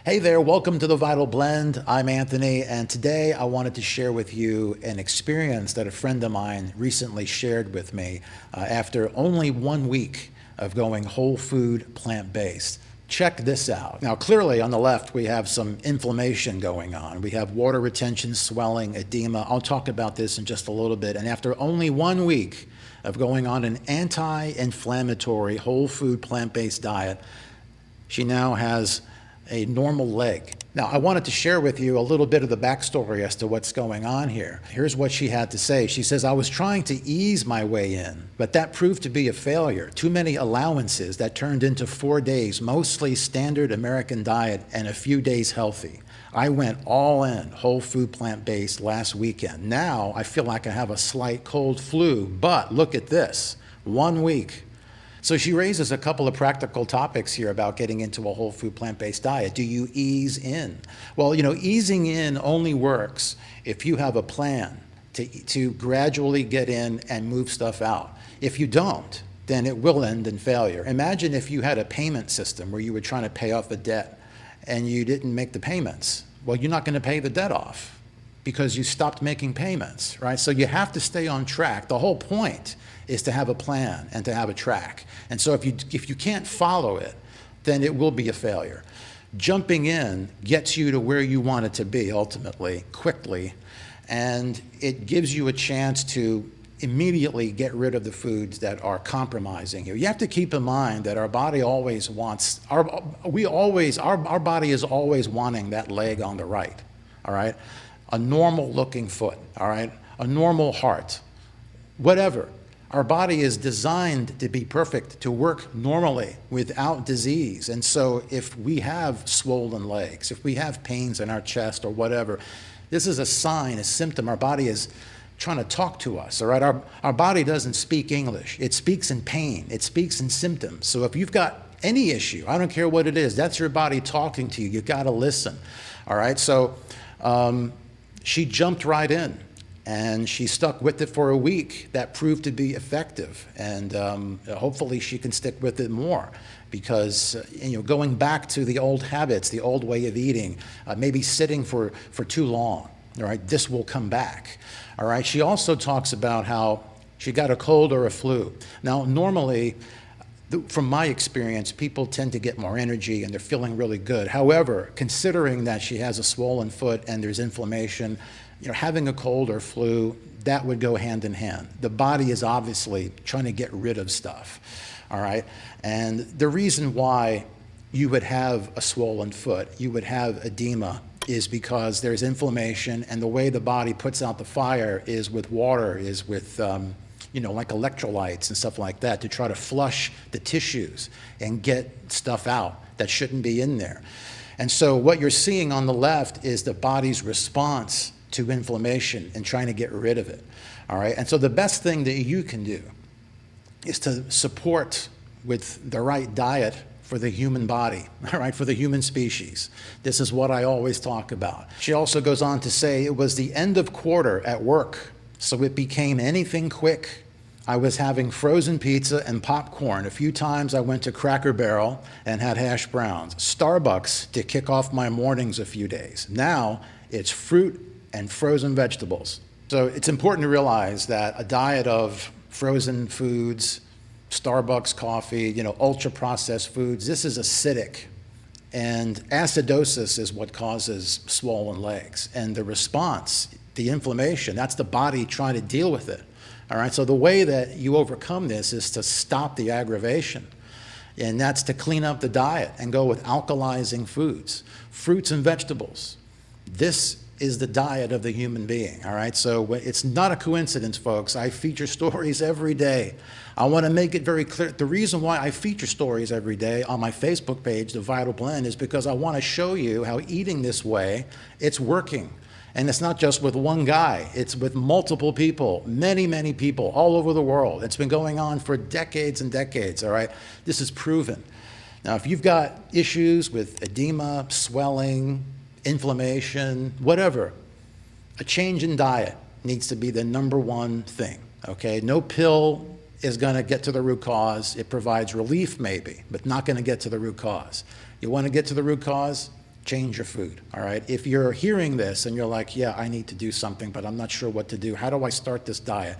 Hey there, welcome to the Vital Blend. I'm Anthony, and today I wanted to share with you an experience that a friend of mine recently shared with me after only 1 week of going whole food plant-based. Check this out. Now, clearly on the left, we have some inflammation going on. We have water retention, swelling, edema. I'll talk about this in just a little bit. And after only 1 week of going on an anti-inflammatory whole food plant-based diet, she now has a normal leg. Now, I wanted to share with you a little bit of the backstory as to what's going on here. Here's what she had to say. She says, I was trying to ease my way in, but that proved to be a failure. Too many allowances that turned into 4 days, mostly standard American diet and a few days healthy. I went all in, whole food plant-based last weekend. Now I feel like I have a slight cold flu, but look at this, 1 week. So she raises a couple of practical topics here about getting into a whole food plant-based diet. Do you ease in? Well, easing in only works if you have a plan to gradually get in and move stuff out. If you don't, then it will end in failure. Imagine if you had a payment system where you were trying to pay off a debt and you didn't make the payments. Well, you're not going to pay the debt off because you stopped making payments, right? So you have to stay on track. The whole point is to have a plan and to have a track. And so if you can't follow it, then it will be a failure. Jumping in gets you to where you want it to be ultimately, quickly, and it gives you a chance to immediately get rid of the foods that are compromising you. You have to keep in mind that our body always wants, our body is always wanting that leg on the right, all right? A normal looking foot, all right? A normal heart, whatever. Our body is designed to be perfect, to work normally without disease. And so if we have swollen legs, if we have pains in our chest or whatever, this is a sign, a symptom. Our body is trying to talk to us, all right? Our body doesn't speak English. It speaks in pain. It speaks in symptoms. So if you've got any issue, I don't care what it is, that's your body talking to you. You've got to listen, all right? So she jumped right in. And she stuck with it for a week. That proved to be effective. And hopefully she can stick with it more because going back to the old habits, the old way of eating, maybe sitting for too long, all right, this will come back. All right, she also talks about how she got a cold or a flu. Now, normally, from my experience, people tend to get more energy and they're feeling really good. However, considering that she has a swollen foot and there's inflammation, having a cold or flu, that would go hand in hand. The body is obviously trying to get rid of stuff, all right? And the reason why you would have a swollen foot, you would have edema, is because there's inflammation, and the way the body puts out the fire is with water, is with like electrolytes and stuff like that to try to flush the tissues and get stuff out that shouldn't be in there. And so what you're seeing on the left is the body's response to inflammation and trying to get rid of it, all right? And so the best thing that you can do is to support with the right diet for the human body, all right, for the human species. This is what I always talk about. She also goes on to say it was the end of quarter at work, so it became anything quick. I was having frozen pizza and popcorn. A few times I went to Cracker Barrel and had hash browns. Starbucks to kick off my mornings a few days. Now it's fruit and frozen vegetables. So it's important to realize that a diet of frozen foods, Starbucks coffee, ultra-processed foods, this is acidic. And acidosis is what causes swollen legs. And the response, the inflammation, that's the body trying to deal with it. All right, so the way that you overcome this is to stop the aggravation. And that's to clean up the diet and go with alkalizing foods, fruits and vegetables. This is the diet of the human being, all right? So it's not a coincidence, folks. I feature stories every day. I want to make it very clear. The reason why I feature stories every day on my Facebook page, The Vital Blend, is because I want to show you how eating this way, it's working. And it's not just with one guy. It's with multiple people, many, many people all over the world. It's been going on for decades and decades, all right? This is proven. Now, if you've got issues with edema, swelling, inflammation, whatever, a change in diet needs to be the #1 thing, okay? No pill is going to get to the root cause. It provides relief maybe, but not going to get to the root cause. You want to get to the root cause? change your food, all right? If you're hearing this and you're like, yeah, I need to do something, but I'm not sure what to do. How do I start this diet?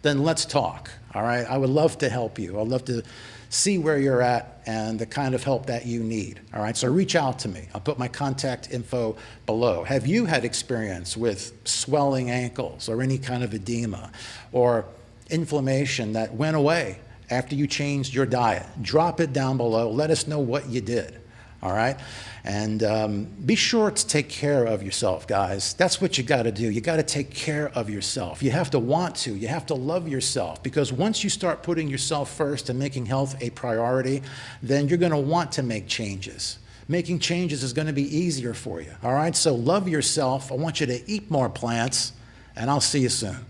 Then let's talk, all right? I would love to help you. I'd love to see where you're at and the kind of help that you need, all right? So reach out to me. I'll put my contact info below. Have you had experience with swelling ankles or any kind of edema or inflammation that went away after you changed your diet? Drop it down below. Let us know what you did, all right? And be sure to take care of yourself, guys. That's what you got to do. You got to take care of yourself. You have to want to. You have to love yourself, because once you start putting yourself first and making health a priority, then you're going to want to make changes. Making changes is going to be easier for you, all right? So love yourself. I want you to eat more plants, and I'll see you soon.